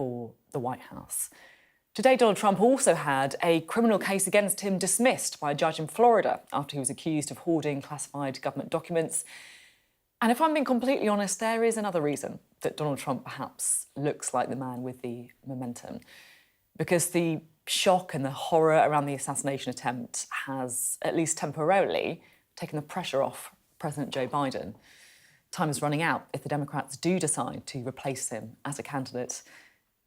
for the White House. Today, Donald Trump also had a criminal case against him dismissed by a judge in Florida after he was accused of hoarding classified government documents. And if I'm being completely honest, there is another reason that Donald Trump perhaps looks like the man with the momentum. Because the shock and the horror around the assassination attempt has, at least temporarily, taken the pressure off President Joe Biden. Time is running out if the Democrats do decide to replace him as a candidate.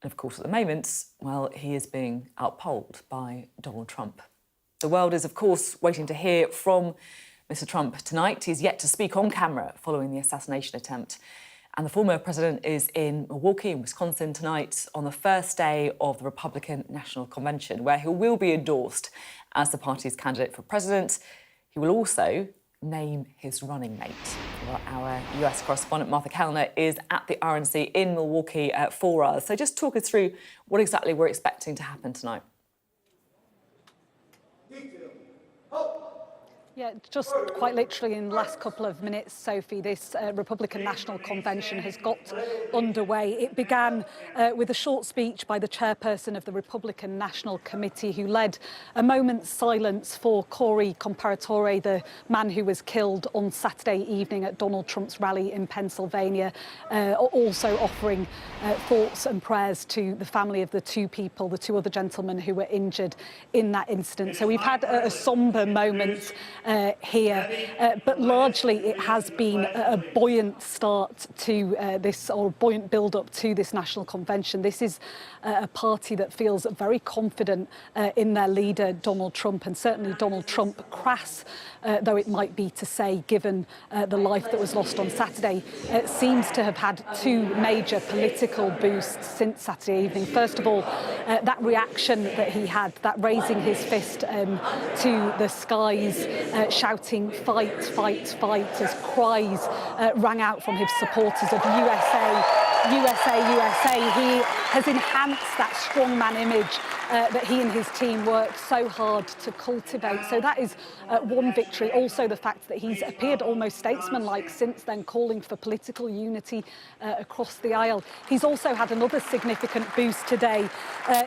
And of course, at the moment, well, he is being outpolled by Donald Trump. The world is, of course, waiting to hear from Mr. Trump tonight. He's yet to speak on camera following the assassination attempt. And the former president is in Milwaukee, in Wisconsin tonight on the first day of the Republican National Convention, where he will be endorsed as the party's candidate for president. He will also name his running mate. Well, our US correspondent Martha Kellner is at the RNC in Milwaukee for us. So just talk us through what exactly we're expecting to happen tonight. Yeah, just quite literally in the last couple of minutes, Sophie, this Republican National Convention has got underway. It began with a short speech by the chairperson of the Republican National Committee, who led a moment's silence for Corey Comparatore, the man who was killed on Saturday evening at Donald Trump's rally in Pennsylvania, also offering thoughts and prayers to the family of the two other gentlemen who were injured in that incident. So we've had a sombre moment here, but largely it has been a buoyant start to or buoyant build-up to this national convention. This is a party that feels very confident in their leader, Donald Trump, and certainly Donald Trump, crass though it might be to say, given the life that was lost on Saturday, seems to have had two major political boosts since Saturday evening. First of all, that reaction that he had, that raising his fist to the skies, shouting fight, fight, fight, as cries rang out from his supporters of USA, USA, USA. He has enhanced that strongman image that he and his team worked so hard to cultivate. So that is one victory. Also the fact that he's appeared almost statesmanlike since then, calling for political unity across the aisle. He's also had another significant boost today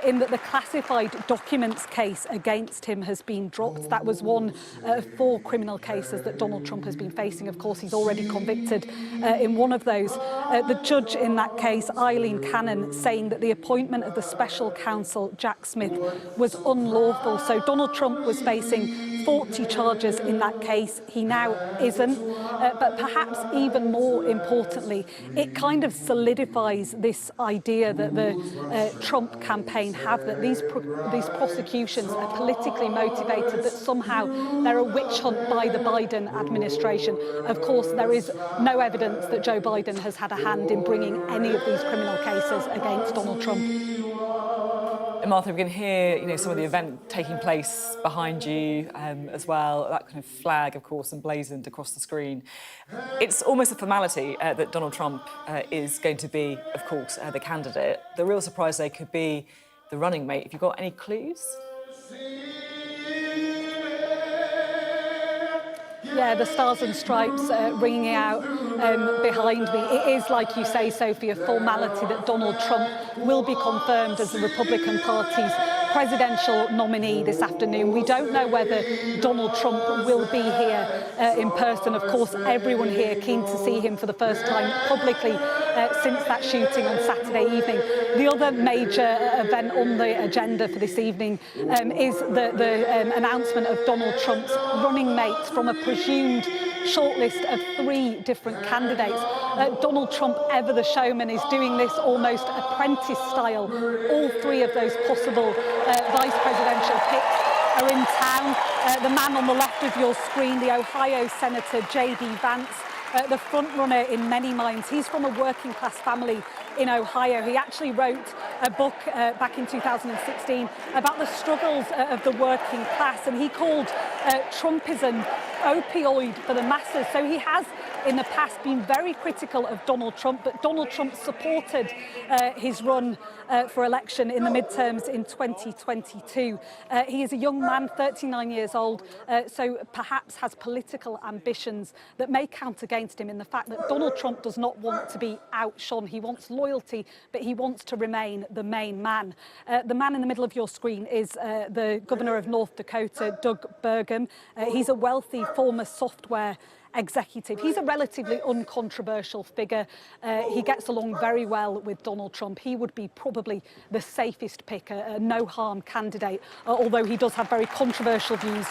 in that the classified documents case against him has been dropped. That was one of 4 criminal cases that Donald Trump has been facing. Of course, he's already convicted in one of those. The judge in that case, Eileen Cannon, saying that the appointment of the special counsel, Jack Smith, was unlawful. So Donald Trump was facing 40 charges in that case. He now isn't. But perhaps even more importantly, it kind of solidifies this idea that the Trump campaign have, that these prosecutions are politically motivated, that somehow they're a witch hunt by the Biden administration. Of course, there is no evidence that Joe Biden has had a hand in bringing any of these criminal cases against Donald Trump. And Martha, we can hear, some of the event taking place behind you as well. That kind of flag, of course, emblazoned across the screen. It's almost a formality that Donald Trump is going to be, of course, the candidate. The real surprise there could be the running mate. Have you got any clues? Yeah, the Stars and Stripes ringing out behind me. It is, like you say, Sophie, a formality that Donald Trump will be confirmed as the Republican Party's presidential nominee this afternoon. We don't know whether Donald Trump will be here in person. Of course, everyone here keen to see him for the first time publicly since that shooting on Saturday evening. The other major event on the agenda for this evening is the announcement of Donald Trump's running mates from a presumed shortlist of 3 different candidates. Donald Trump, ever the showman, is doing this almost apprentice style. All 3 of those possible vice presidential picks are in town. The man on the left of your screen, the Ohio Senator J.D. Vance, the front runner in many minds. He's from a working class family in Ohio. He actually wrote a book back in 2016 about the struggles of the working class, and he called Trumpism opioid for the masses. So he has in the past been very critical of Donald Trump, but Donald Trump supported his run for election in the midterms in 2022. He is a young man, 39 years old, so perhaps has political ambitions that may count against him in the fact that Donald Trump does not want to be outshone. He wants loyalty, but he wants to remain the main man. The man in the middle of your screen is the governor of North Dakota, Doug Burgum. He's a wealthy former software executive. He's a relatively uncontroversial figure. He gets along very well with Donald Trump. He would be probably the safest pick, a no-harm candidate, although he does have very controversial views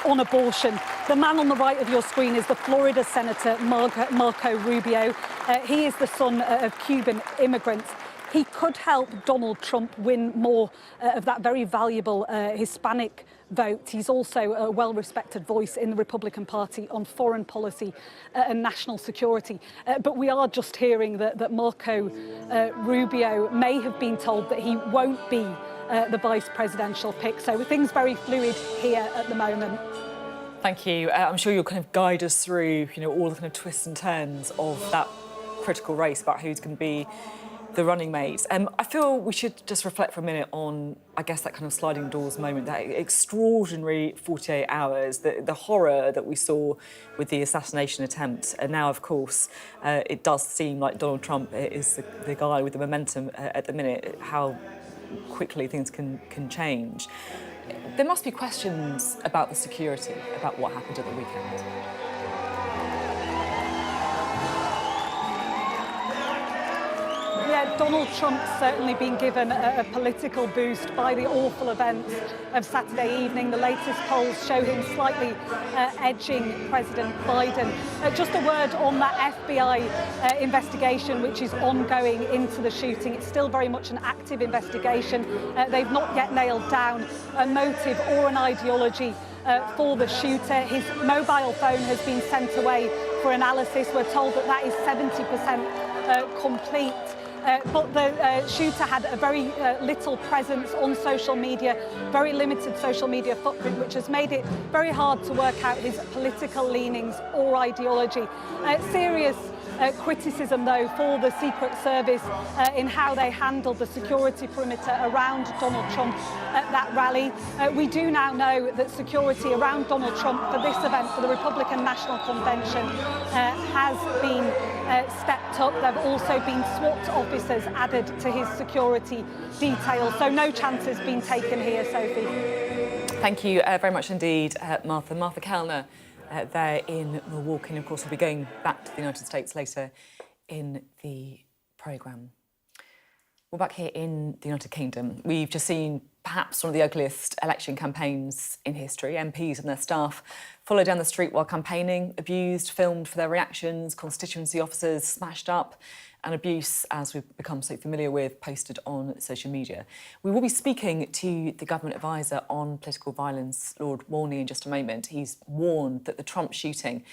on abortion. The man on the right of your screen is the Florida Senator Marco Rubio. He is the son of Cuban immigrants. He could help Donald Trump win more of that very valuable Hispanic vote. He's also a well-respected voice in the Republican Party on foreign policy and national security. But we are just hearing that Marco Rubio may have been told that he won't be the vice presidential pick. So things very fluid here at the moment. Thank you. I'm sure you'll kind of guide us through, all the kind of twists and turns of that critical race about who's going to be the running mates. I feel we should just reflect for a minute on, I guess, that kind of sliding doors moment, that extraordinary 48 hours, the horror that we saw with the assassination attempt. And now, of course, it does seem like Donald Trump is the guy with the momentum at the minute, how quickly things can change. There must be questions about the security, about what happened at the weekend. Yeah, Donald Trump's certainly been given a political boost by the awful events of Saturday evening. The latest polls show him slightly edging President Biden. Just a word on that FBI investigation, which is ongoing into the shooting. It's still very much an active investigation. They've not yet nailed down a motive or an ideology for the shooter. His mobile phone has been sent away for analysis. We're told that is 70% complete. But the shooter had a very little presence on social media, very limited social media footprint, which has made it very hard to work out his political leanings or ideology. Serious criticism, though, for the Secret Service in how they handled the security perimeter around Donald Trump at that rally. We do now know that security around Donald Trump for this event, for the Republican National Convention, has been stepped up. There have also been SWAT officers added to his security detail. So no chance has been taken here, Sophie. Thank you very much indeed, Martha. Martha Kellner there in Milwaukee. And of course, we'll be going back to the United States later in the programme. We're back here in the United Kingdom. We've just seen perhaps one of the ugliest election campaigns in history. MPs and their staff followed down the street while campaigning, abused, filmed for their reactions, constituency officers smashed up, and abuse, as we've become so familiar with, posted on social media. We will be speaking to the government advisor on political violence, Lord Walney, in just a moment. He's warned that the Trump shooting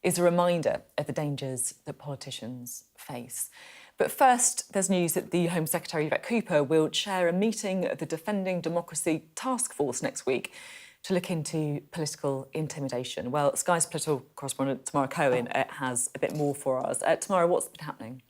is a reminder of the dangers that politicians face. But first, there's news that the Home Secretary, Yvette Cooper, will chair a meeting of the Defending Democracy Task Force next week to look into political intimidation. Well, Sky's political correspondent Tamara Cohen has a bit more for us. Tamara, what's been happening?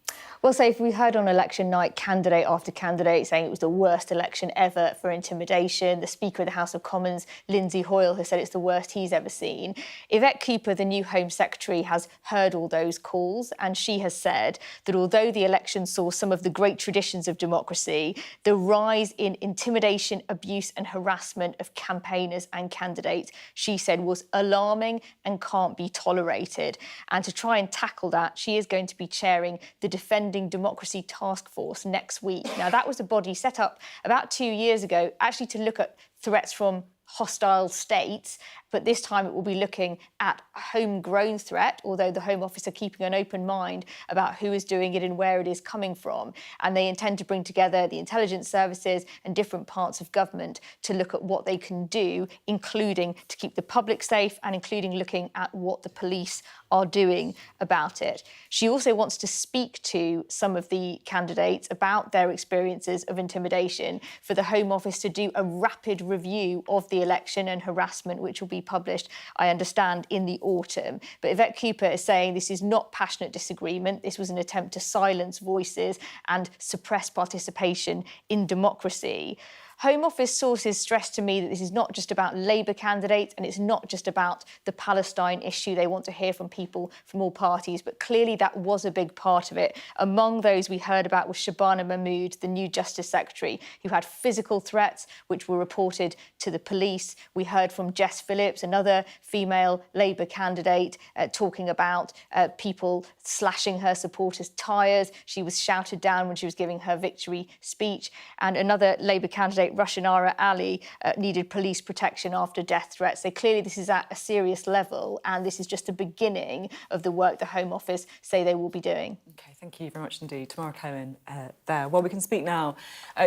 Well, Sophie, we heard on election night candidate after candidate saying it was the worst election ever for intimidation. The Speaker of the House of Commons, Lindsay Hoyle, has said it's the worst he's ever seen. Yvette Cooper, the new Home Secretary, has heard all those calls, and she has said that although the election saw some of the great traditions of democracy, the rise in intimidation, abuse and harassment of campaigners and candidates, she said, was alarming and can't be tolerated. And to try and tackle that, she is going to be chairing the Defending Democracy Task Force next week. Now, that was a body set up about 2 years ago, actually to look at threats from hostile states, but this time it will be looking at a homegrown threat, although the Home Office are keeping an open mind about who is doing it and where it is coming from. And they intend to bring together the intelligence services and different parts of government to look at what they can do, including to keep the public safe and including looking at what the police are doing about it. She also wants to speak to some of the candidates about their experiences of intimidation for the Home Office to do a rapid review of the election and harassment, which will be be published, I understand, in the autumn. But Yvette Cooper is saying this is not passionate disagreement. This was an attempt to silence voices and suppress participation in democracy. Home Office sources stressed to me that this is not just about Labour candidates and it's not just about the Palestine issue. They want to hear from people from all parties, but clearly that was a big part of it. Among those we heard about was Shabana Mahmood, the new Justice Secretary, who had physical threats which were reported to the police. We heard from Jess Phillips, another female Labour candidate, talking about people slashing her supporters' tyres. She was shouted down when she was giving her victory speech. And another Labour candidate, Rushanara Ali, needed police protection after death threats. So clearly this is at a serious level, and this is just the beginning of the work the Home Office say they will be doing. OK, thank you very much indeed. Tamara Cohen there. Well, we can speak now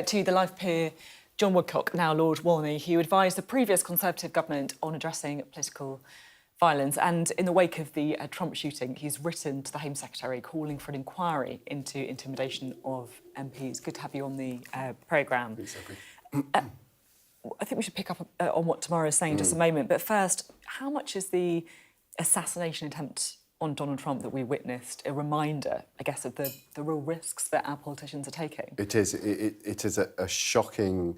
to the Life peer John Woodcock, now Lord Walney, who advised the previous Conservative government on addressing political violence. And in the wake of the Trump shooting, he's written to the Home Secretary calling for an inquiry into intimidation of MPs. Good to have you on the programme. I think we should pick up on what Tamara is saying in just a moment. But first, how much is the assassination attempt on Donald Trump that we witnessed a reminder, I guess, of the real risks that our politicians are taking? It is. It is a shocking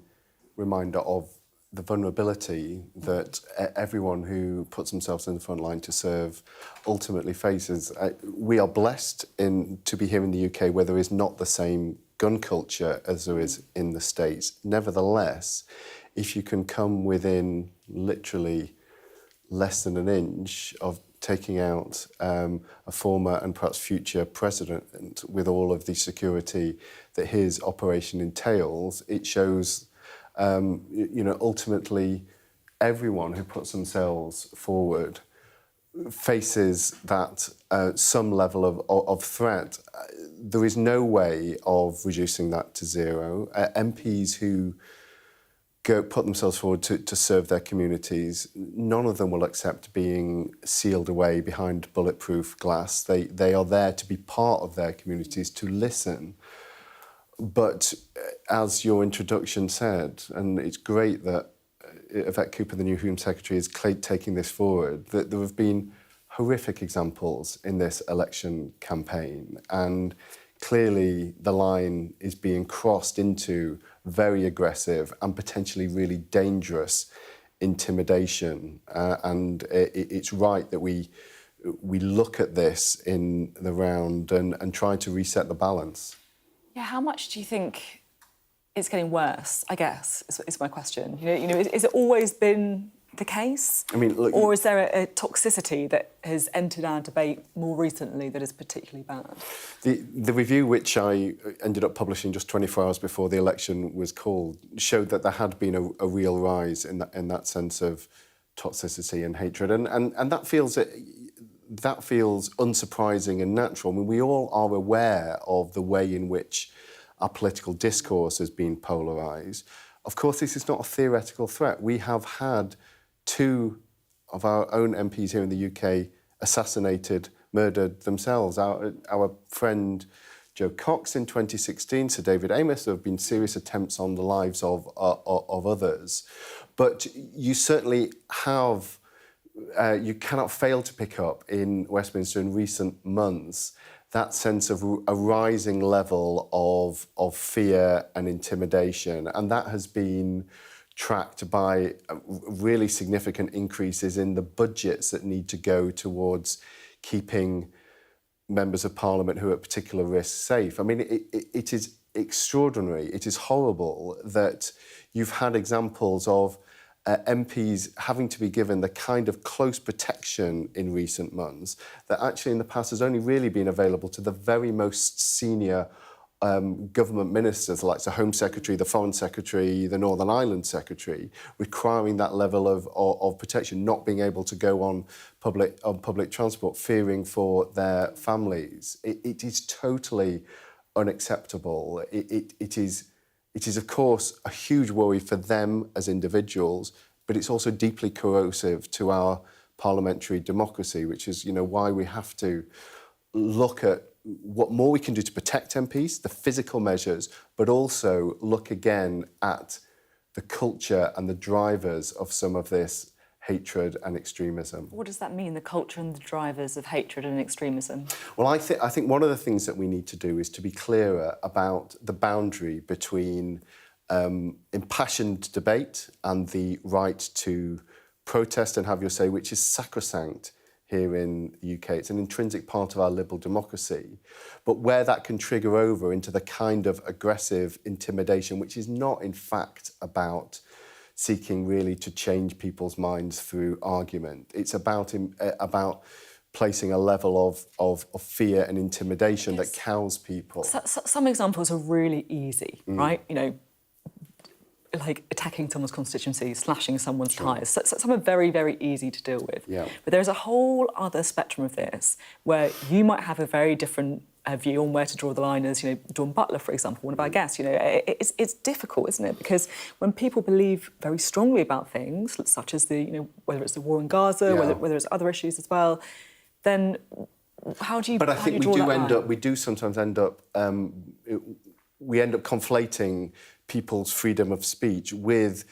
reminder of the vulnerability that everyone who puts themselves in the front line to serve ultimately faces. We are blessed to be here in the UK where there is not the same gun culture as there is in the States. Nevertheless, if you can come within literally less than an inch of taking out a former and perhaps future president with all of the security that his operation entails, it shows ultimately everyone who puts themselves forward faces that some level of threat. There is no way of reducing that to zero. MPs who put themselves forward to serve their communities, none of them will accept being sealed away behind bulletproof glass. They are there to be part of their communities, to listen. But as your introduction said, and it's great that Yvette Cooper, the new Home Secretary, is taking this forward, that there have been horrific examples in this election campaign. And clearly the line is being crossed into very aggressive and potentially really dangerous intimidation. And it's right that we look at this in the round and try to reset the balance. Yeah, how much do you think it's getting worse, I guess, is my question. Is it always been the case? I mean, look, or is there a toxicity that has entered our debate more recently that is particularly bad? The review, which I ended up publishing just 24 hours before the election was called, showed that there had been a real rise in that sense of toxicity and hatred. And that feels unsurprising and natural. I mean, we all are aware of the way in which our political discourse has been polarised. Of course, this is not a theoretical threat. We have had 2 of our own MPs here in the UK assassinated, murdered themselves. Our friend Joe Cox in 2016, Sir David Amess. There have been serious attempts on the lives of others. But you certainly have, you cannot fail to pick up in Westminster in recent months that sense of a rising level of fear and intimidation. And that has been tracked by really significant increases in the budgets that need to go towards keeping members of Parliament who are at particular risk safe. I mean, it is extraordinary. It is horrible that you've had examples of MPs having to be given the kind of close protection in recent months that actually in the past has only really been available to the very most senior government ministers, like the Home Secretary, the Foreign Secretary, the Northern Ireland Secretary, requiring that level of protection, not being able to go on public transport, fearing for their families. It is totally unacceptable. It is, of course, a huge worry for them as individuals, but it's also deeply corrosive to our parliamentary democracy, which is, why we have to look at what more we can do to protect MPs, the physical measures, but also look again at the culture and the drivers of some of this hatred and extremism. What does that mean, the culture and the drivers of hatred and extremism? Well, I think one of the things that we need to do is to be clearer about the boundary between impassioned debate and the right to protest and have your say, which is sacrosanct here in the UK. It's an intrinsic part of our liberal democracy. But where that can trigger over into the kind of aggressive intimidation, which is not, in fact, about seeking really to change people's minds through argument. It's about placing a level of fear and intimidation that cows people. Some examples are really easy, right? You know, like attacking someone's constituency, slashing someone's tyres. So some are very, very easy to deal with. Yeah. But there's a whole other spectrum of this where you might have a very different view on where to draw the line as, you know, Dawn Butler, for example, one of our guests. You know, it's difficult, isn't it? Because when people believe very strongly about things, such as whether it's the war in Gaza, whether it's other issues as well, then how do you? But I think we do sometimes end up conflating people's freedom of speech with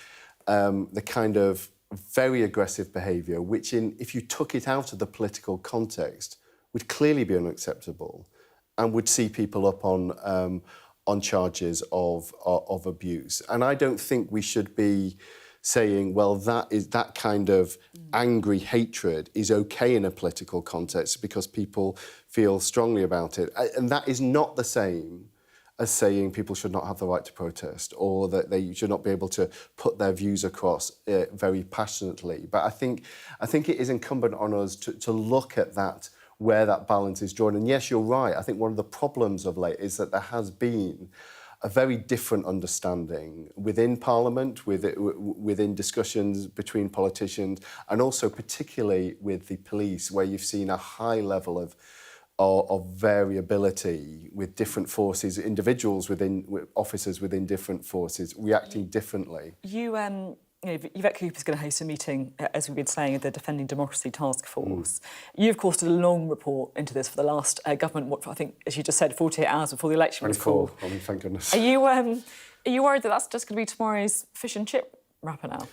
the kind of very aggressive behaviour, which, if you took it out of the political context, would clearly be unacceptable and would see people up on charges of abuse. And I don't think we should be saying, well, that kind of angry hatred is okay in a political context because people feel strongly about it. And that is not the same as saying people should not have the right to protest or that they should not be able to put their views across very passionately. But I think it is incumbent on us to look at that, where that balance is drawn. And yes, you're right. I think one of the problems of late is that there has been a very different understanding within Parliament, within discussions between politicians, and also particularly with the police, where you've seen a high level of variability with different forces, individuals officers within different forces reacting differently. Yvette Cooper's going to host a meeting, as we've been saying, of the Defending Democracy Task Force. You, of course, did a long report into this for the last government, I think, as you just said, 48 hours before the election was called. I mean, thank goodness. Are you worried that that's just going to be tomorrow's fish and chip wrapper now?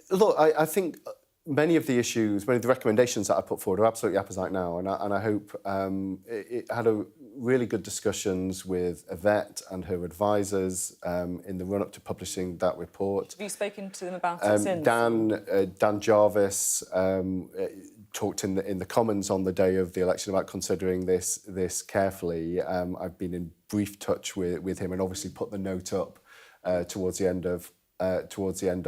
Look, I think many of the recommendations that I put forward are absolutely apposite now, and I hope it had a really good discussions with Yvette and her advisors in the run-up to publishing that report. Have you spoken to them about it since? Dan Jarvis talked in the Commons on the day of the election about considering this carefully. I've been in brief touch with him and obviously put the note up towards the end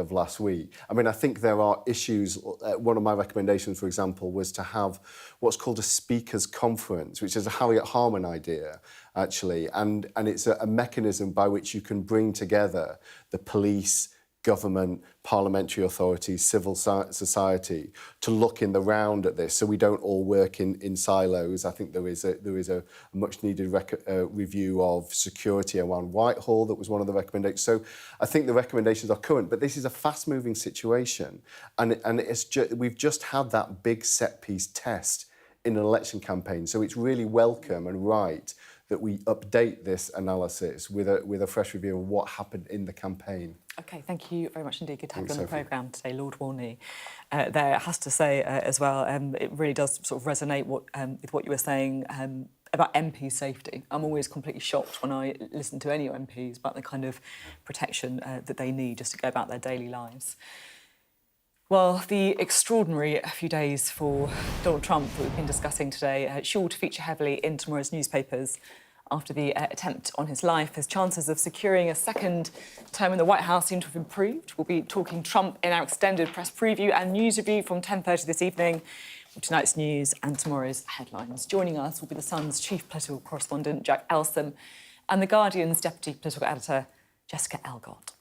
of last week. I mean, I think there are issues. One of my recommendations, for example, was to have what's called a speakers conference, which is a Harriet Harman idea, actually, and it's a mechanism by which you can bring together the police, government, parliamentary authorities, civil society to look in the round at this, so we don't all work in silos. I think there is a much needed review of security around Whitehall. That was one of the recommendations. So I think the recommendations are current, but this is a fast-moving situation, and we've just had that big set-piece test in an election campaign. So it's really welcome and right that we update this analysis with a fresh review of what happened in the campaign. OK, thank you very much indeed. Good to have you on the Sophie. programme today, Lord Warney. There has to say as well, it really does sort of resonate with what you were saying about MP safety. I'm always completely shocked when I listen to any MPs about the kind of protection that they need just to go about their daily lives. Well, the extraordinary few days for Donald Trump that we've been discussing today, sure to feature heavily in tomorrow's newspapers. After the attempt on his life, his chances of securing a second term in the White House seem to have improved. We'll be talking Trump in our extended press preview and news review from 10:30 this evening, with tonight's news and tomorrow's headlines. Joining us will be The Sun's chief political correspondent, Jack Elsom, and The Guardian's deputy political editor, Jessica Elgott.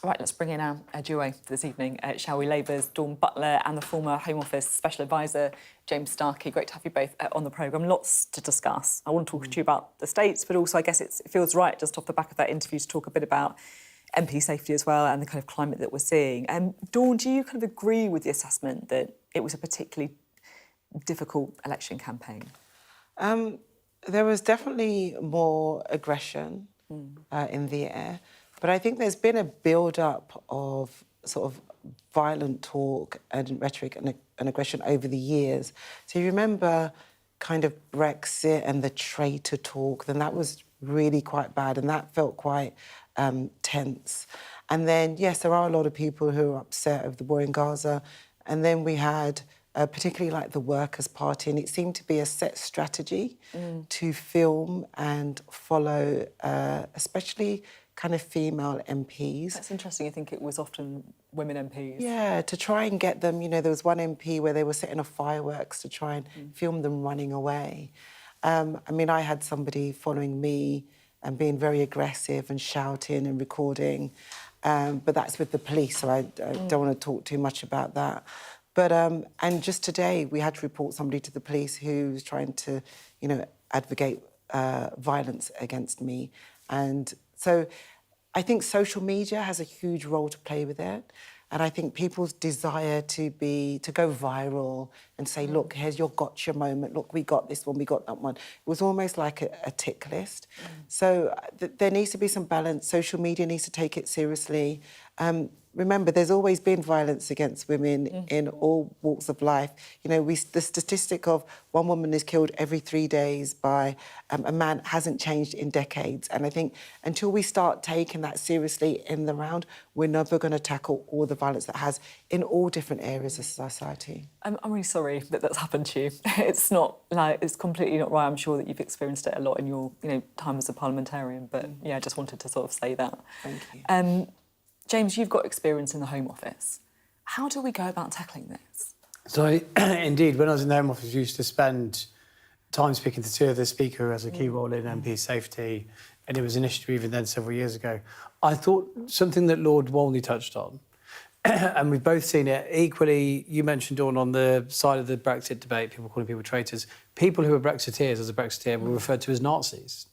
Right, let's bring in our duo for this evening, shall we? Labour's Dawn Butler and the former Home Office Special Advisor, James Starkey. Great to have you both on the programme. Lots to discuss. I want to talk to you about the States, but also I guess it feels right, just off the back of that interview, to talk a bit about MP safety as well and the kind of climate that we're seeing. Dawn, do you kind of agree with the assessment that it was a particularly difficult election campaign? There was definitely more aggression in the air. But I think there's been a build-up of sort of violent talk and rhetoric and aggression over the years. So you remember kind of Brexit and the traitor talk, then that was really quite bad and that felt quite tense. And then, yes, there are a lot of people who are upset over the war in Gaza. And then we had particularly like the Workers' Party, and it seemed to be a set strategy to film and follow, especially kind of female MPs. That's interesting. You think it was often women MPs? Yeah, to try and get them, you know, there was one MP where they were setting off fireworks to try and film them running away. I mean, I had somebody following me and being very aggressive and shouting and recording, but that's with the police, so I don't want to talk too much about that. But, and just today, we had to report somebody to the police who was trying to, you know, advocate violence against me. And so I think social media has a huge role to play with it. And I think people's desire to go viral and say, look, here's your gotcha moment. Look, we got this one, we got that one. It was almost like a tick list. So there needs to be some balance. Social media needs to take it seriously. Remember, there's always been violence against women in all walks of life. You know, the statistic of one woman is killed every 3 days by a man hasn't changed in decades. And I think until we start taking that seriously in the round, we're never going to tackle all the violence that has in all different areas of society. I'm really sorry that that's happened to you. It's not like it's completely not right. I'm sure that you've experienced it a lot in your time as a parliamentarian. But yeah, I just wanted to sort of say that. Thank you. James, you've got experience in the Home Office. How do we go about tackling this? So, indeed, when I was in the Home Office, I used to spend time speaking to two of the Speaker who has a key role in MP safety, and it was an issue even then several years ago. I thought something that Lord Wolney touched on, and we've both seen it equally. You mentioned, Dawn, on the side of the Brexit debate, people calling people traitors. People who are Brexiteers, as a Brexiteer, were referred to as Nazis.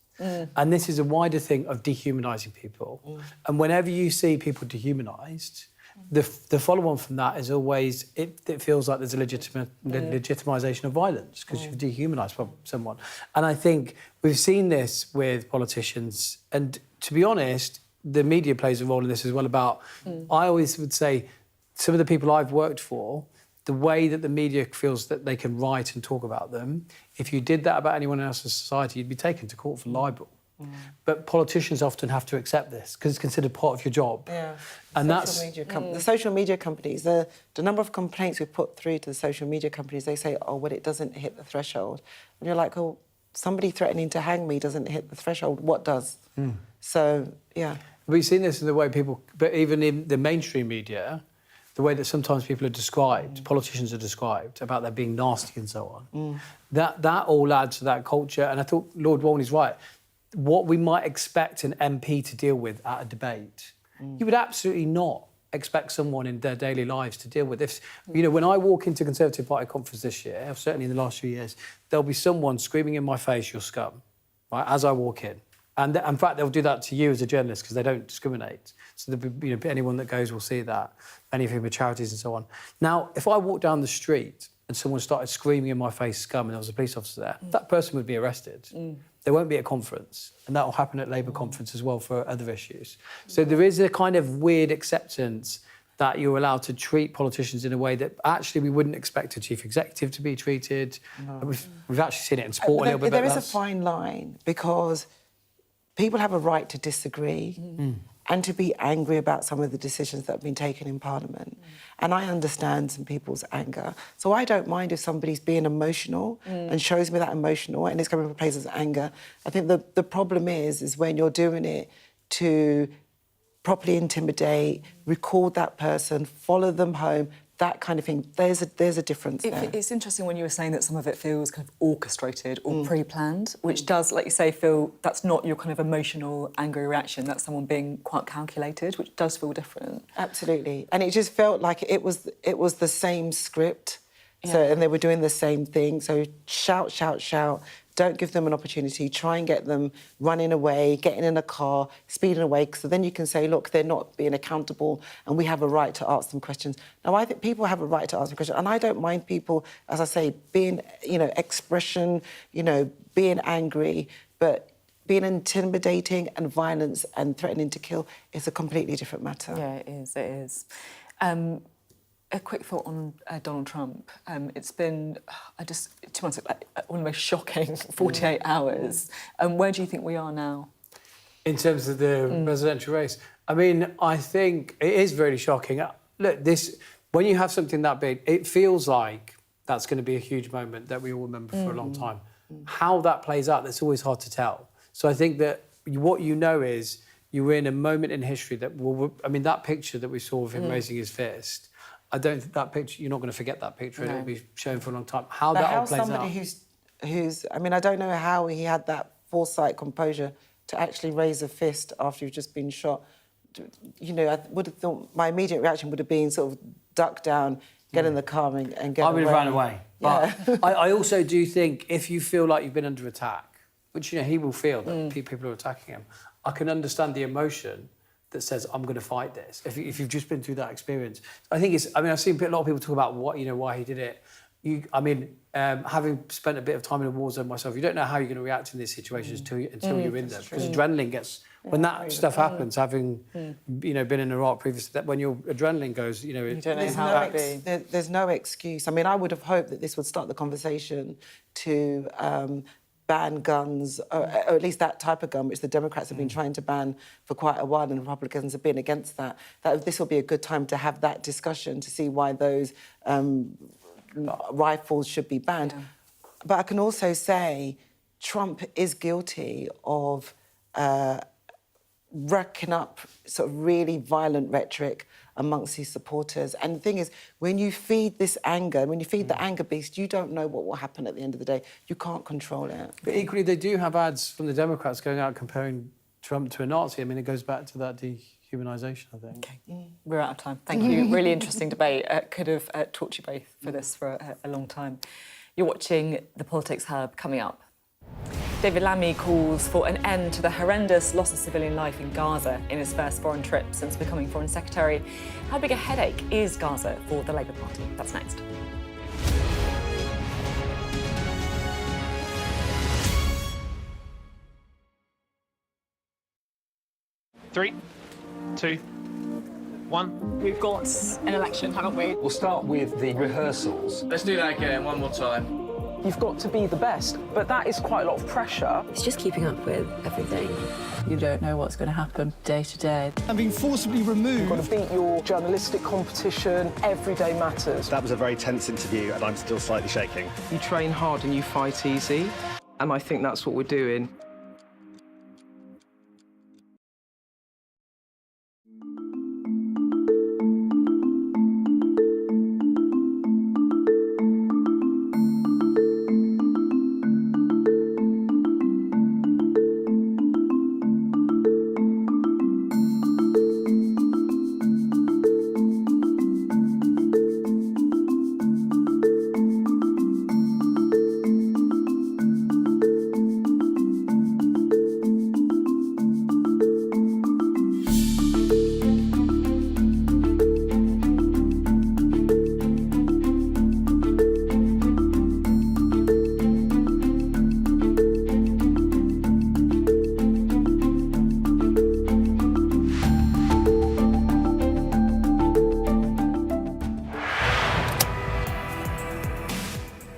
And this is a wider thing of dehumanising people. And whenever you see people dehumanised, the follow-on from that is always, it feels like there's a legitimisation of violence because you've dehumanised someone. And I think we've seen this with politicians. And to be honest, the media plays a role in this as well about, I always would say, some of the people I've worked for, the way that the media feels that they can write and talk about them, if you did that about anyone else in society, you'd be taken to court for libel. But politicians often have to accept this because it's considered part of your job. Yeah. And the social media companies, the number of complaints we put through to the social media companies, they say, oh, well, it doesn't hit the threshold. And you're like, oh, somebody threatening to hang me doesn't hit the threshold. What does? So, yeah. We've seen this in the way people, but even in the mainstream media, the way that sometimes people are described, politicians are described, about their being nasty and so on. That all adds to that culture. And I thought Lord Wolney's right. What we might expect an MP to deal with at a debate, you would absolutely not expect someone in their daily lives to deal with. If, you know, when I walk into Conservative Party conference this year, certainly in the last few years, there'll be someone screaming in my face, "You're scum," right, as I walk in. And in fact, they'll do that to you as a journalist because they don't discriminate. So there'll be, anyone that goes will see that, many of whom are charities and so on. Now, if I walk down the street and someone started screaming in my face, "Scum," and there was a police officer there, that person would be arrested. There won't be a conference. And that will happen at Labour conference as well for other issues. So there is a kind of weird acceptance that you're allowed to treat politicians in a way that actually we wouldn't expect a chief executive to be treated. No. We've actually seen it in sport a little bit. There is a fine line because people have a right to disagree and to be angry about some of the decisions that have been taken in Parliament. And I understand some people's anger. So I don't mind if somebody's being emotional and shows me that emotional and it's coming from places of anger. I think the problem is when you're doing it to properly intimidate, record that person, follow them home, that kind of thing. There's a difference there. It's interesting when you were saying that some of it feels kind of orchestrated or pre-planned, which does, like you say, feel that's not your kind of emotional, angry reaction. That's someone being quite calculated, which does feel different. Absolutely. And it just felt like it was the same script. Yeah. So, and they were doing the same thing. So shout, shout, shout. Don't give them an opportunity. Try and get them running away, getting in a car, speeding away. So then you can say, look, they're not being accountable and we have a right to ask them questions. Now, I think people have a right to ask them questions. And I don't mind people, as I say, being, expression, being angry, but being intimidating and violence and threatening to kill is a completely different matter. Yeah, it is. a quick thought on Donald Trump. It's been, 2 months, one of the most shocking 48 hours. Where do you think we are now? In terms of the presidential race? I mean, I think it is very shocking. Look, when you have something that big, it feels like that's going to be a huge moment that we all remember for a long time. How that plays out, that's always hard to tell. So I think that what you know is you're in a moment in history that will... I mean, that picture that we saw of him raising his fist, I don't think that picture... You're not going to forget that picture. No. It'll be shown for a long time. How that all plays out... somebody who's... I mean, I don't know how he had that foresight, composure to actually raise a fist after you've just been shot. You know, I would have thought my immediate reaction would have been sort of duck down, get in the car and get away. I would have ran away. Yeah. But I also do think if you feel like you've been under attack, which, you know, he will feel that people are attacking him, I can understand the emotion that says, I'm going to fight this, if you've just been through that experience. I think it's... I mean, I've seen a lot of people talk about why he did it. Having spent a bit of time in a war zone myself, you don't know how you're going to react in these situations until you're in them. Because adrenaline gets... When that stuff happens, having been in Iraq previously, that when your adrenaline goes, you don't know how that be. There's no excuse. I mean, I would have hoped that this would start the conversation to ban guns, or at least that type of gun, which the Democrats have been trying to ban for quite a while, and the Republicans have been against that. This will be a good time to have that discussion to see why those rifles should be banned. Yeah. But I can also say Trump is guilty of racking up sort of really violent rhetoric amongst his supporters. And the thing is, when you feed this anger, when you feed the anger beast, you don't know what will happen at the end of the day. You can't control it. But equally, they do have ads from the Democrats going out comparing Trump to a Nazi. I mean, it goes back to that dehumanisation, I think. OK, we're out of time. Thank you. Really interesting debate. Could have talked you both for this for a long time. You're watching The Politics Hub. Coming up, David Lammy calls for an end to the horrendous loss of civilian life in Gaza in his first foreign trip since becoming Foreign Secretary. How big a headache is Gaza for the Labour Party? That's next. Three, 2, 1. We've got an election, haven't we? We'll start with the rehearsals. Let's do that again, one more time. You've got to be the best, but that is quite a lot of pressure. It's just keeping up with everything. You don't know what's going to happen day to day. And being forcibly removed. You've got to beat your journalistic competition. Every day matters. That was a very tense interview, and I'm still slightly shaking. You train hard and you fight easy, and I think that's what we're doing.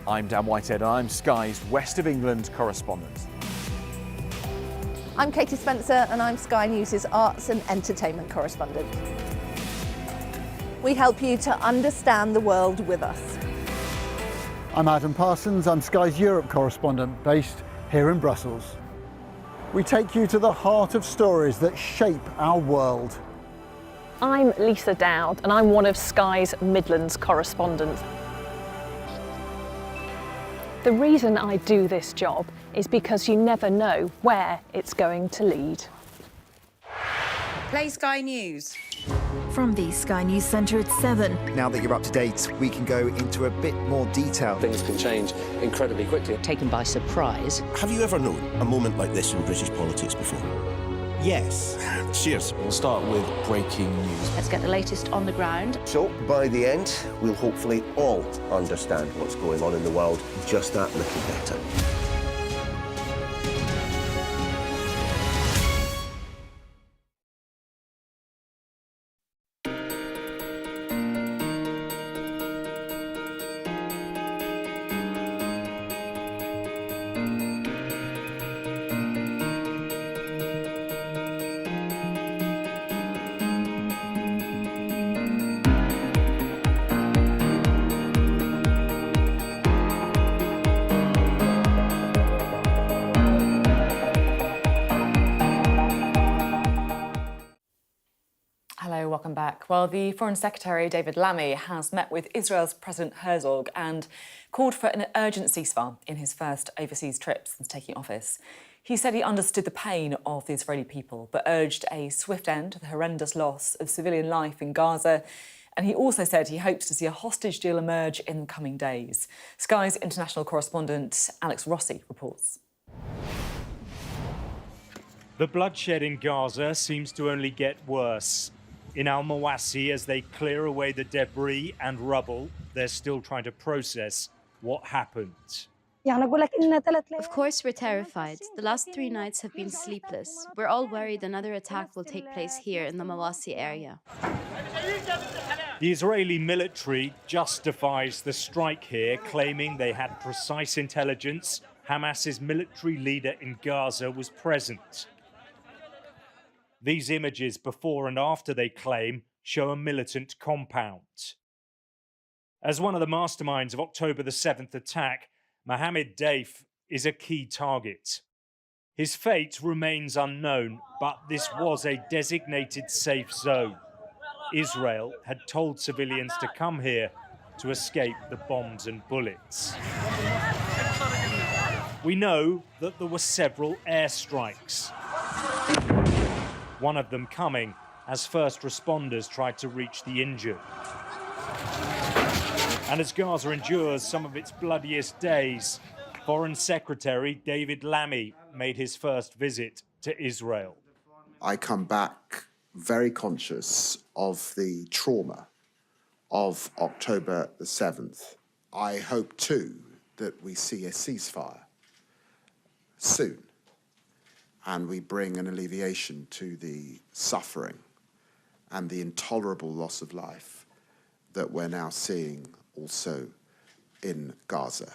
I'm Dan Whitehead and I'm Sky's West of England correspondent. I'm Katie Spencer and I'm Sky News' arts and entertainment correspondent. We help you to understand the world with us. I'm Adam Parsons, I'm Sky's Europe correspondent based here in Brussels. We take you to the heart of stories that shape our world. I'm Lisa Dowd and I'm one of Sky's Midlands correspondents. The reason I do this job is because you never know where it's going to lead. Play Sky News. From the Sky News Centre at 7. Now that you're up to date, we can go into a bit more detail. Things can change incredibly quickly. Taken by surprise. Have you ever known a moment like this in British politics before? Yes. Cheers. We'll start with breaking news. Let's get the latest on the ground. So, by the end, we'll hopefully all understand what's going on in the world just that little better. Hello, welcome back. Well, the Foreign Secretary, David Lammy, has met with Israel's President Herzog and called for an urgent ceasefire in his first overseas trip since taking office. He said he understood the pain of the Israeli people, but urged a swift end to the horrendous loss of civilian life in Gaza. And he also said he hopes to see a hostage deal emerge in the coming days. Sky's international correspondent Alex Rossi reports. The bloodshed in Gaza seems to only get worse. In Al-Mawasi, as they clear away the debris and rubble, they're still trying to process what happened. Of course, we're terrified. The last 3 nights have been sleepless. We're all worried another attack will take place here in the Mawasi area. The Israeli military justifies the strike here, claiming they had precise intelligence. Hamas's military leader in Gaza was present. These images before and after, they claim, show a militant compound. As one of the masterminds of October the 7th attack, Mohammed Daif is a key target. His fate remains unknown, but this was a designated safe zone. Israel had told civilians to come here to escape the bombs and bullets. We know that there were several airstrikes. One of them coming as first responders tried to reach the injured. And as Gaza endures some of its bloodiest days, Foreign Secretary David Lammy made his first visit to Israel. I come back very conscious of the trauma of October the 7th. I hope too that we see a ceasefire soon and we bring an alleviation to the suffering and the intolerable loss of life that we're now seeing also in Gaza.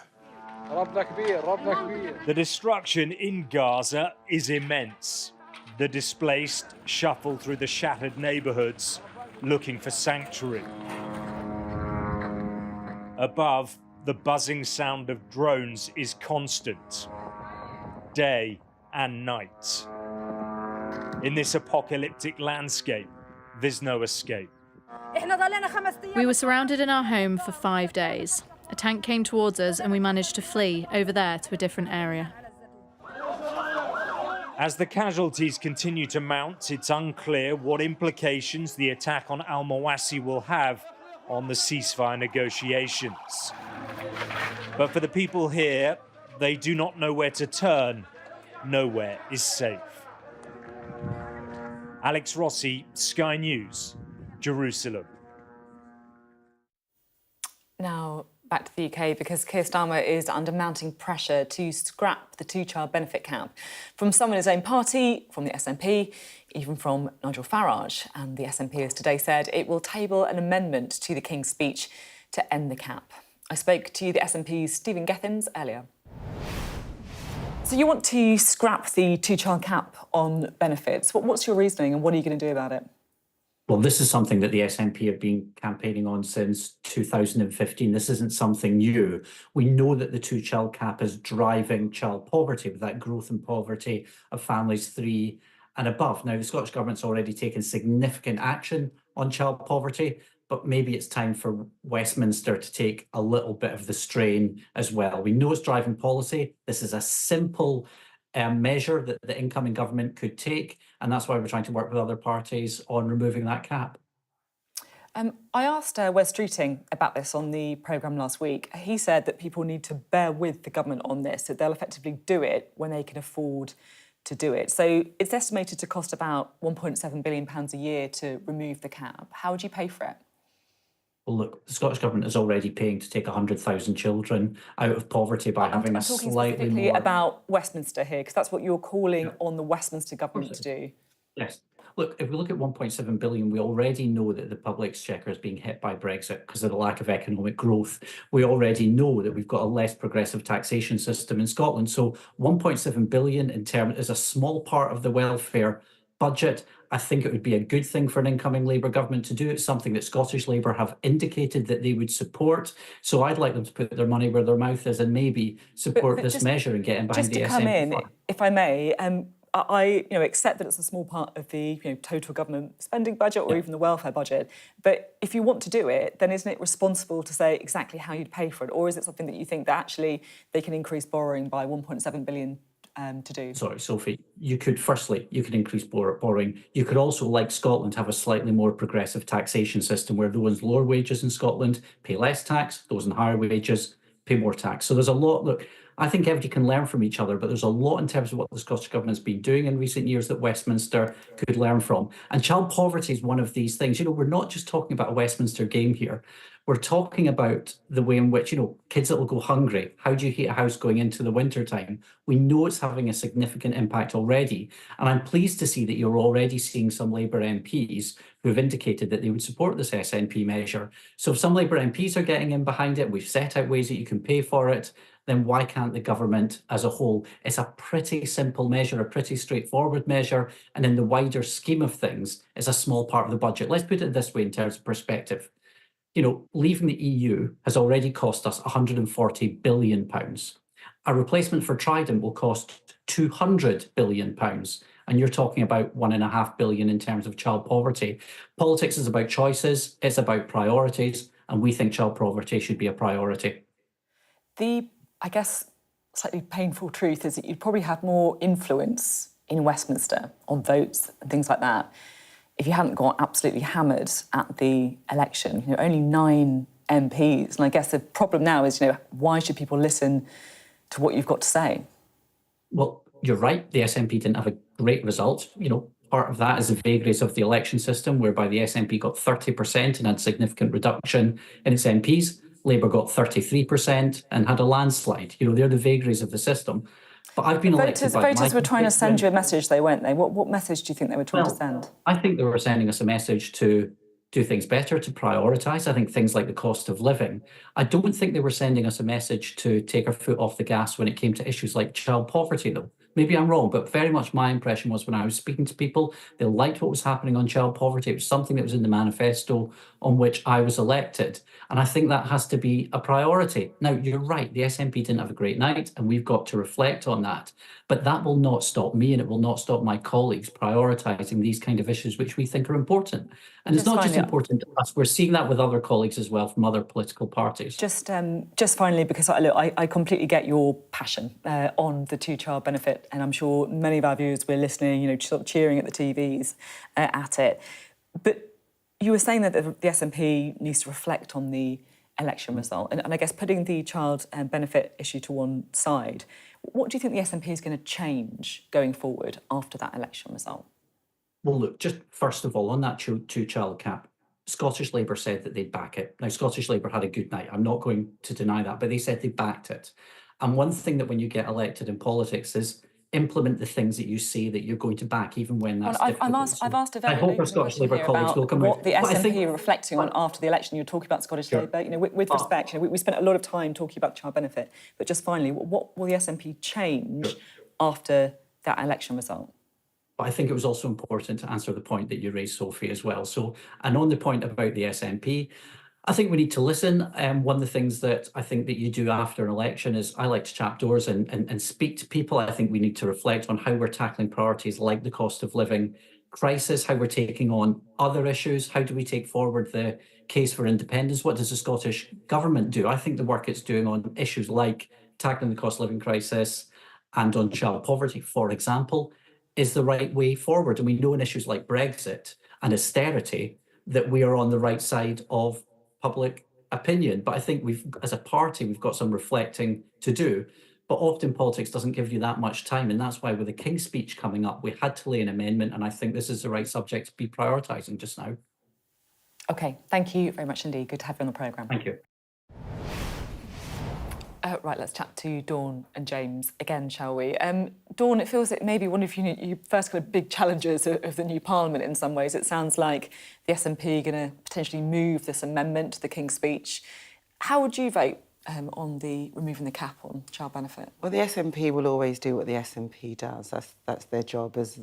The destruction in Gaza is immense. The displaced shuffle through the shattered neighborhoods looking for sanctuary. Above, the buzzing sound of drones is constant, day and night. In this apocalyptic landscape, there's no escape. We were surrounded in our home for 5 days. A tank came towards us and we managed to flee over there to a different area. As the casualties continue to mount, it's unclear what implications the attack on Al-Mawasi will have on the ceasefire negotiations. But for the people here, they do not know where to turn. Nowhere is safe. Alex Rossi, Sky News, Jerusalem. Now, back to the UK, because Keir Starmer is under mounting pressure to scrap the two-child benefit cap from some in his own party, from the SNP, even from Nigel Farage. And the SNP has today said it will table an amendment to the King's speech to end the cap. I spoke to the SNP's Stephen Gethims earlier. So you want to scrap the two-child cap on benefits. What's your reasoning and what are you going to do about it? Well, this is something that the SNP have been campaigning on since 2015. This isn't something new. We know that the two-child cap is driving child poverty, with that growth in poverty of families 3 and above. Now, the Scottish Government's already taken significant action on child poverty, but maybe it's time for Westminster to take a little bit of the strain as well. We know it's driving policy. This is a simple measure that the incoming government could take, and that's why we're trying to work with other parties on removing that cap. I asked Wes Streeting about this on the programme last week. He said that people need to bear with the government on this, that they'll effectively do it when they can afford to do it. So it's estimated to cost about £1.7 billion a year to remove the cap. How would you pay for it? Well, look, the Scottish Government is already paying to take 100,000 children out of poverty by having a slightly more... I'm talking specifically about Westminster here, because that's what you're calling on the Westminster Government to do. Yes. Look, if we look at 1.7 billion, we already know that the public exchequer is being hit by Brexit because of the lack of economic growth. We already know that we've got a less progressive taxation system in Scotland. So 1.7 billion in term is a small part of the welfare budget. I think it would be a good thing for an incoming Labour government to do. It's something that Scottish Labour have indicated that they would support. So I'd like them to put their money where their mouth is and maybe support this measure and get in behind the SNP. Just to come in, if I may, I accept that it's a small part of the total government spending budget or even the welfare budget. But if you want to do it, then isn't it responsible to say exactly how you'd pay for it? Or is it something that you think that actually they can increase borrowing by 1.7 billion to do? Sorry, Sophie, you could increase borrowing. You could also, like Scotland, have a slightly more progressive taxation system where those lower wages in Scotland pay less tax, those in higher wages pay more tax. So there's a lot. Look, I think everybody can learn from each other, but there's a lot in terms of what the Scottish Government's been doing in recent years that Westminster could learn from. And child poverty is one of these things. We're not just talking about a Westminster game here. We're talking about the way in which, kids that will go hungry. How do you heat a house going into the winter time? We know it's having a significant impact already. And I'm pleased to see that you're already seeing some Labour MPs who've indicated that they would support this SNP measure. So if some Labour MPs are getting in behind it, we've set out ways that you can pay for it, then why can't the government as a whole? It's a pretty simple measure, a pretty straightforward measure. And in the wider scheme of things, it's a small part of the budget. Let's put it this way in terms of perspective. Leaving the EU has already cost us £140 billion. A replacement for Trident will cost £200 billion. And you're talking about £1.5 billion in terms of child poverty. Politics is about choices, it's about priorities, and we think child poverty should be a priority. The, I guess, slightly painful truth is that you'd probably have more influence in Westminster on votes and things like that if you hadn't got absolutely hammered at the election. Only 9 MPs. And I guess the problem now is, why should people listen to what you've got to say? Well, You're right, the SNP didn't have a great result. Part of that is the vagaries of the election system, whereby the SNP got 30% and had significant reduction in its MPs. Labour got 33% and had a landslide. They're the vagaries of the system. But I've been elected by voters were trying to send you a message, though, weren't they? What message do you think they were trying to send? I think they were sending us a message to do things better, to prioritise. I think things like the cost of living. I don't think they were sending us a message to take our foot off the gas when it came to issues like child poverty, though. Maybe I'm wrong, but very much my impression was when I was speaking to people, they liked what was happening on child poverty. It was something that was in the manifesto on which I was elected. And I think that has to be a priority. Now, you're right, the SNP didn't have a great night, and we've got to reflect on that. But that will not stop me, and it will not stop my colleagues prioritising these kind of issues which we think are important. And it's not just important to us, we're seeing that with other colleagues as well from other political parties. Just finally, because I completely get your passion on the two-child benefit, and I'm sure many of our viewers were listening, sort of cheering at the TVs at it. But you were saying that the SNP needs to reflect on the election result, and I guess putting the child benefit issue to one side, what do you think the SNP is going to change going forward after that election result? Well, look, just first of all, on that two-child cap, Scottish Labour said that they'd back it. Now, Scottish Labour had a good night. I'm not going to deny that, but they said they backed it. And one thing that when you get elected in politics is implement the things that you say that you're going to back, even when that's difficult. I've asked a very I hope our Scottish Labour colleagues will come what the SNP are reflecting on after the election. You're talking about Scottish Labour. With respect, we spent a lot of time talking about child benefit, but just finally, what will the SNP change after that election result? But I think it was also important to answer the point that you raised, Sophie, as well. So, and on the point about the SNP, I think we need to listen. One of the things that I think that you do after an election is I like to chap doors and speak to people. I think we need to reflect on how we're tackling priorities like the cost of living crisis, how we're taking on other issues. How do we take forward the case for independence? What does the Scottish Government do? I think the work it's doing on issues like tackling the cost of living crisis and on child poverty, for example, is the right way forward. And we know in issues like Brexit and austerity that we are on the right side of public opinion. But I think as a party, we've got some reflecting to do. But often politics doesn't give you that much time. And that's why with the King's speech coming up, we had to lay an amendment. And I think this is the right subject to be prioritising just now. OK, thank you very much indeed. Good to have you on the programme. Thank you. Right, let's chat to Dawn and James again, shall we? Dawn, it feels that maybe one of you first kind of big challenges of the new Parliament in some ways. It sounds like the SNP are going to potentially move this amendment to the King's speech. How would you vote on the removing the cap on child benefit? Well, the SNP will always do what the SNP does. That's their job as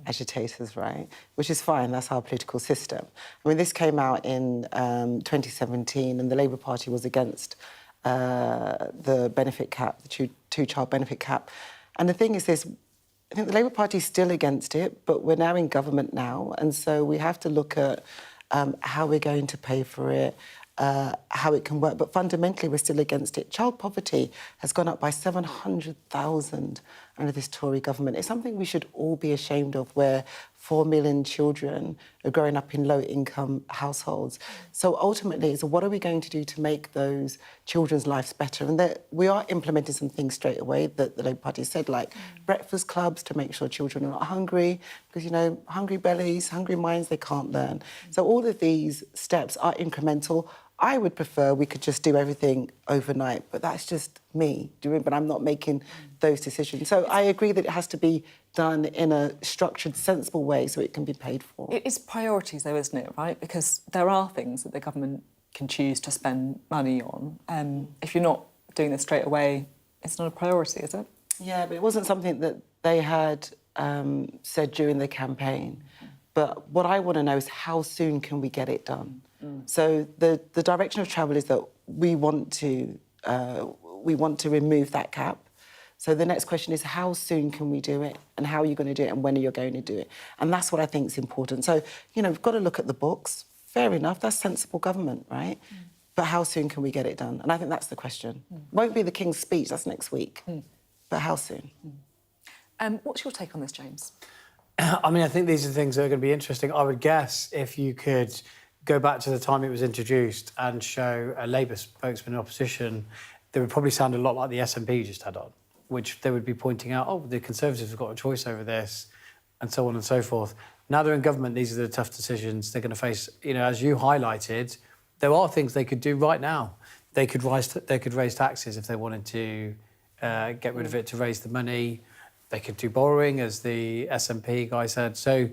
agitators, right? Which is fine, that's our political system. I mean, this came out in 2017 and the Labour Party was against the benefit cap, the two-child benefit cap. And the thing is this, I think the Labour Party's still against it, but we're now in government now, and so we have to look at how we're going to pay for it, how it can work. But fundamentally, we're still against it. Child poverty has gone up by 700,000 under this Tory government. It's something we should all be ashamed of, where 4 million children are growing up in low-income households. So ultimately, what are we going to do to make those children's lives better? And we are implementing some things straight away that the Labour Party said, like breakfast clubs to make sure children are not hungry, because, you know, hungry bellies, hungry minds, they can't learn. So all of these steps are incremental. I would prefer we could just do everything overnight, but that's just me doing, but I'm not making those decisions. So I agree that it has to be done in a structured, sensible way so it can be paid for. It is priorities, though, isn't it, right? Because there are things that the government can choose to spend money on. If you're not doing this straight away, it's not a priority, is it? Yeah, but it wasn't something that they had said during the campaign. But what I want to know is how soon can we get it done? So the direction of travel is that we want to remove that cap. So the next question is, how soon can we do it, and how are you going to do it, and when are you going to do it? And that's what I think is important. So, you know, we've got to look at the books. Fair enough, that's sensible government, right? But how soon can we get it done? And I think that's the question. Won't be the King's speech, that's next week. But how soon? What's your take on this, James? I mean, I think these are things that are going to be interesting. I would guess if you could go back to the time it was introduced and show a Labour spokesman in opposition, they would probably sound a lot like the SNP just had on, which they would be pointing out, oh, the Conservatives have got a choice over this, and so on and so forth. Now they're in government, these are the tough decisions they're going to face. You know, as you highlighted, there are things they could do right now. They could raise taxes if they wanted to get rid of it to raise the money. They could do borrowing, as the SNP guy said. So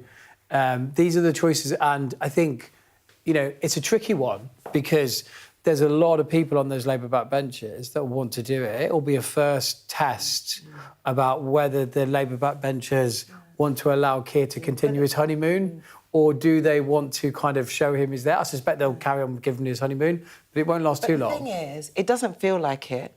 these are the choices, and I think, you know, it's a tricky one because there's a lot of people on those Labour backbenchers that want to do it. It'll be a first test about whether the Labour backbenchers want to allow Keir to continue his honeymoon, or do they want to kind of show him he's there? I suspect they'll carry on giving him his honeymoon, but it won't last too long. The thing is, it doesn't feel like it,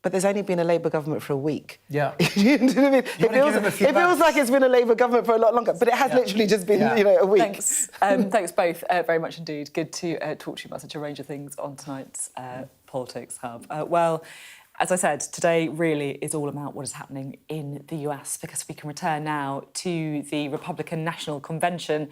but there's only been a Labour government for a week. Yeah. You know what I mean? It feels like it's been a Labour government for a lot longer, but it has literally just been, you know, a week. Thanks. Thanks both very much indeed. Good to talk to you about such a range of things on tonight's Politics Hub. Well, as I said, today really is all about what is happening in the US, because we can return now to the Republican National Convention,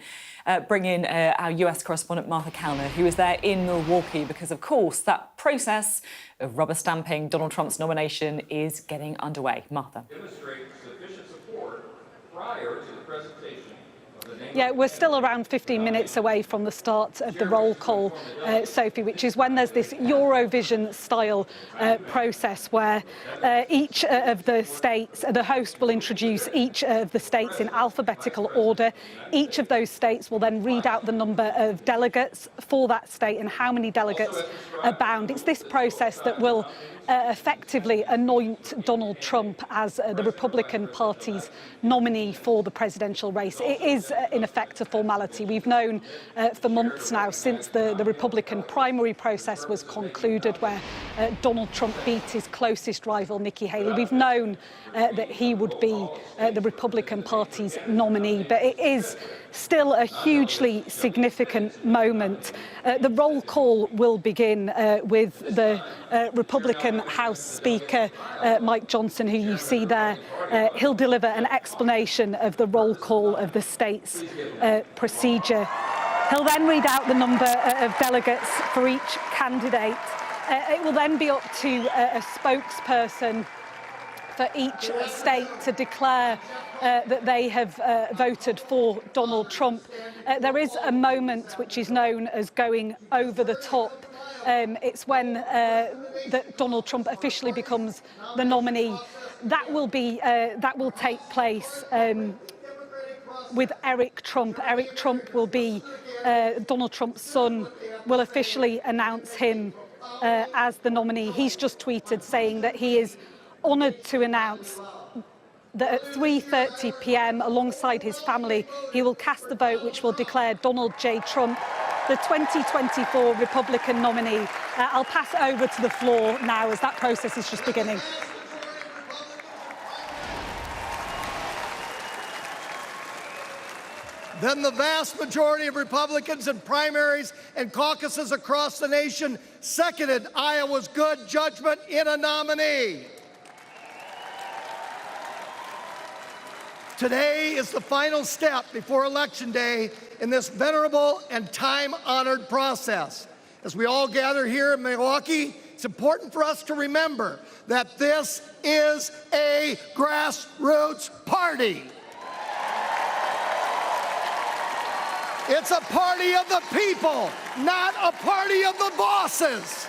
bring in our US correspondent Martha Cowler, who is there in Milwaukee, because, of course, that process of rubber stamping Donald Trump's nomination is getting underway. Martha. Demonstrate sufficient support prior to the presentation. Yeah, we're still around 15 minutes away from the start of the roll call, Sophie, which is when there's this Eurovision-style process where each of the states, the host will introduce each of the states in alphabetical order. Each of those states will then read out the number of delegates for that state and how many delegates are bound. It's this process that will effectively anoint Donald Trump as the Republican Party's nominee for the presidential race. It is, in effect, a formality. We've known for months now, since the Republican primary process was concluded, where Donald Trump beat his closest rival, Nikki Haley. We've known that he would be the Republican Party's nominee, but it is still a hugely significant moment. The roll call will begin with the Republican House Speaker, Mike Johnson, who you see there. He'll deliver an explanation of the roll call of the state's procedure. He'll then read out the number of delegates for each candidate. It will then be up to a spokesperson for each state to declare that they have voted for Donald Trump. There is a moment which is known as going over the top. It's when that Donald Trump officially becomes the nominee. That will take place with Eric Trump. Eric Trump will be Donald Trump's son. Will officially announce him as the nominee. He's just tweeted saying that he is honoured to announce that at 3:30 p.m, alongside his family, he will cast the vote which will declare Donald J. Trump the 2024 Republican nominee. I'll pass it over to the floor now, as that process is just beginning. then the vast majority of Republicans in primaries and caucuses across the nation seconded Iowa's good judgment in a nominee. Today is the final step before Election Day in this venerable and time-honored process. As we all gather here in Milwaukee, it's important for us to remember that this is a grassroots party. It's a party of the people, not a party of the bosses.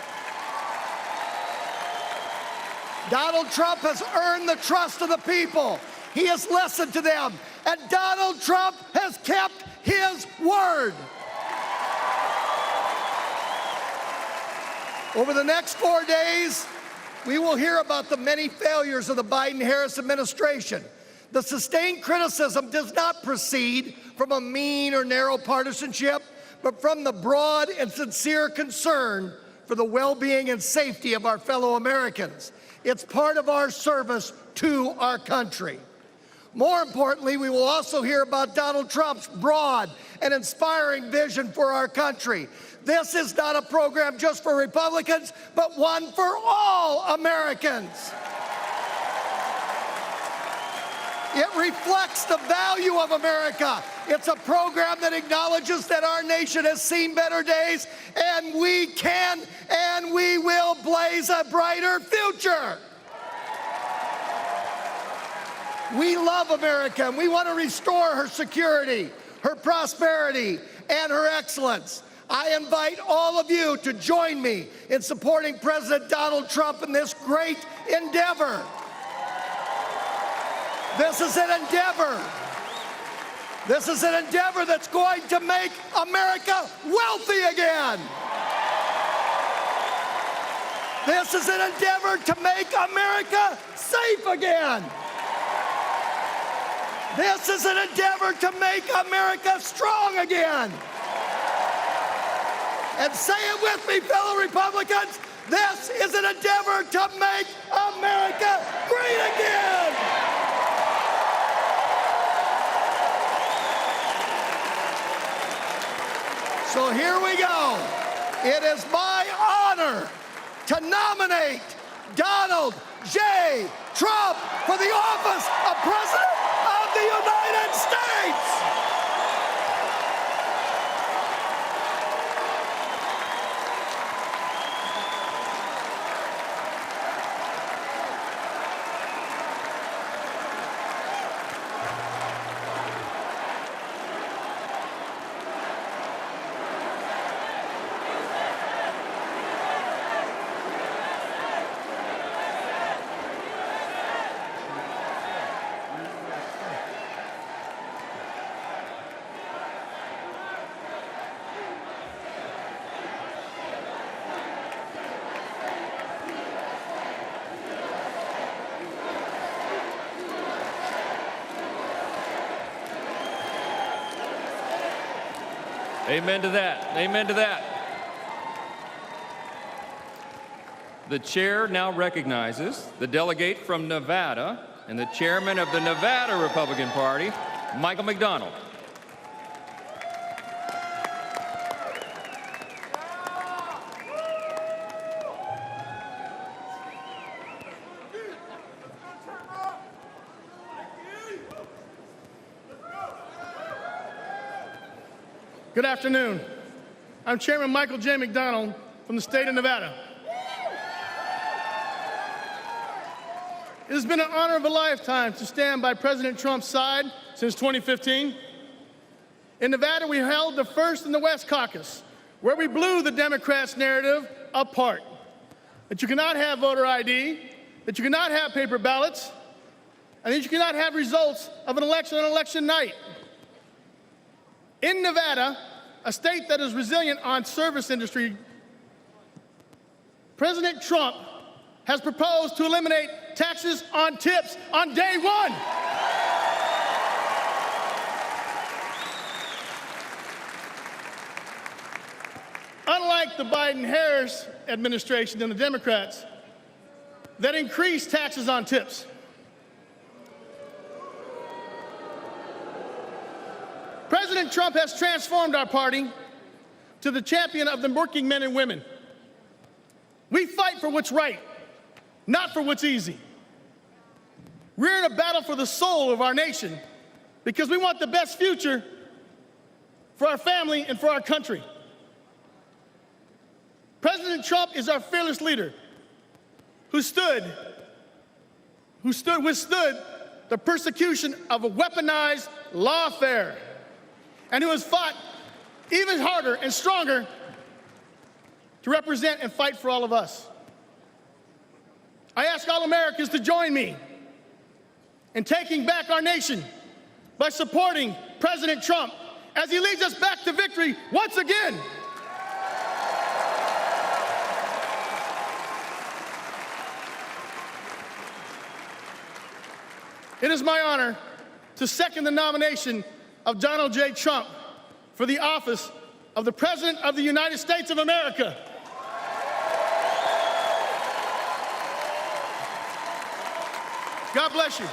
Donald Trump has earned the trust of the people. He has listened to them, and Donald Trump has kept his word. Over the next 4 days, we will hear about the many failures of the Biden-Harris administration. The sustained criticism does not proceed from a mean or narrow partisanship, but from the broad and sincere concern for the well-being and safety of our fellow Americans. It's part of our service to our country. More importantly, we will also hear about Donald Trump's broad and inspiring vision for our country. This is not a program just for Republicans, but one for all Americans. It reflects the value of America. It's a program that acknowledges that our nation has seen better days, and we can and we will blaze a brighter future. We love America, and we want to restore her security, her prosperity, and her excellence. I invite all of you to join me in supporting President Donald Trump in this great endeavor. This is an endeavor. This is an endeavor that's going to make America wealthy again. This is an endeavor to make America safe again. This is an endeavor to make America strong again. And say it with me, fellow Republicans, this is an endeavor to make America great again. So here we go. It is my honor to nominate Donald J. Trump for the office of President of the United States. Amen to that. Amen to that. The chair now recognizes the delegate from Nevada and the chairman of the Nevada Republican Party, Michael McDonald. Good afternoon. I'm Chairman Michael J. McDonald from the state of Nevada. It has been an honor of a lifetime to stand by President Trump's side since 2015. In Nevada, we held the first in the West Caucus, where we blew the Democrats' narrative apart. That you cannot have voter ID, that you cannot have paper ballots, and that you cannot have results of an election on election night. In Nevada, a state that is resilient on service industry, President Trump has proposed to eliminate taxes on tips on day one. Unlike the Biden-Harris administration and the Democrats that increased taxes on President President Trump has transformed our party to the champion of the working men and women. We fight for what's right, not for what's easy. We're in a battle for the soul of our nation because we want the best future for our family and for our country. President Trump is our fearless leader who withstood the persecution of a weaponized lawfare and who has fought even harder and stronger to represent and fight for all of us. I ask all Americans to join me in taking back our nation by supporting President Trump as he leads us back to victory once again. It is my honor to second the nomination of Donald J. Trump for the office of the President of the United States of America. God bless you.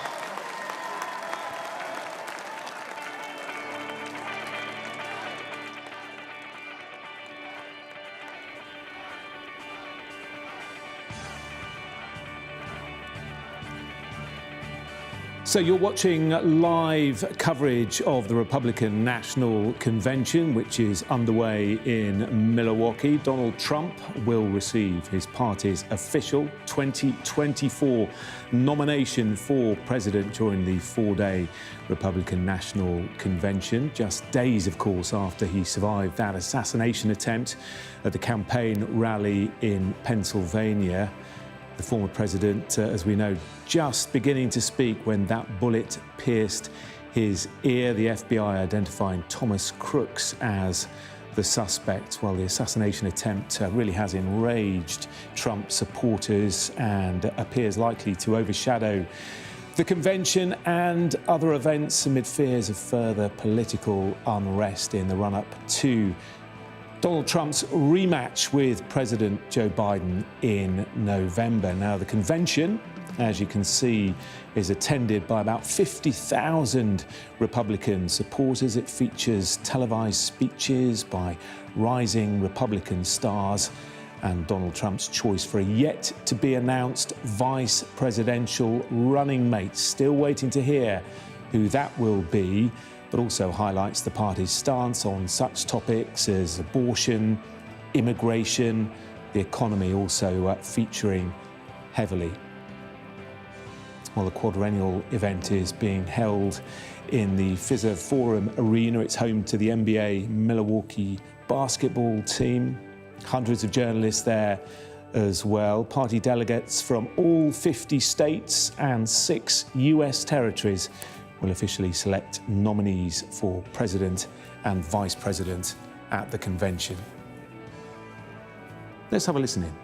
So you're watching live coverage of the Republican National Convention, which is underway in Milwaukee. Donald Trump will receive his party's official 2024 nomination for president during the four-day Republican National Convention. Just days, of course, after he survived that assassination attempt at the campaign rally in Pennsylvania. The former president, as we know, just beginning to speak when that bullet pierced his ear. The FBI identifying Thomas Crooks as the suspect. Well, the assassination attempt really has enraged Trump supporters and appears likely to overshadow the convention and other events amid fears of further political unrest in the run-up to Donald Trump's rematch with President Joe Biden in November. Now, the convention, as you can see, is attended by about 50,000 Republican supporters. It features televised speeches by rising Republican stars and Donald Trump's choice for a yet-to-be-announced vice presidential running mate. Still waiting to hear who that will be, but also highlights the party's stance on such topics as abortion, immigration, the economy also featuring heavily. Well, the quadrennial event is being held in the Fiserv Forum Arena. It's home to the NBA Milwaukee basketball team. Hundreds of journalists there as well. Party delegates from all 50 states and 6 US territories will officially select nominees for president and vice president at the convention. Let's have a listen in.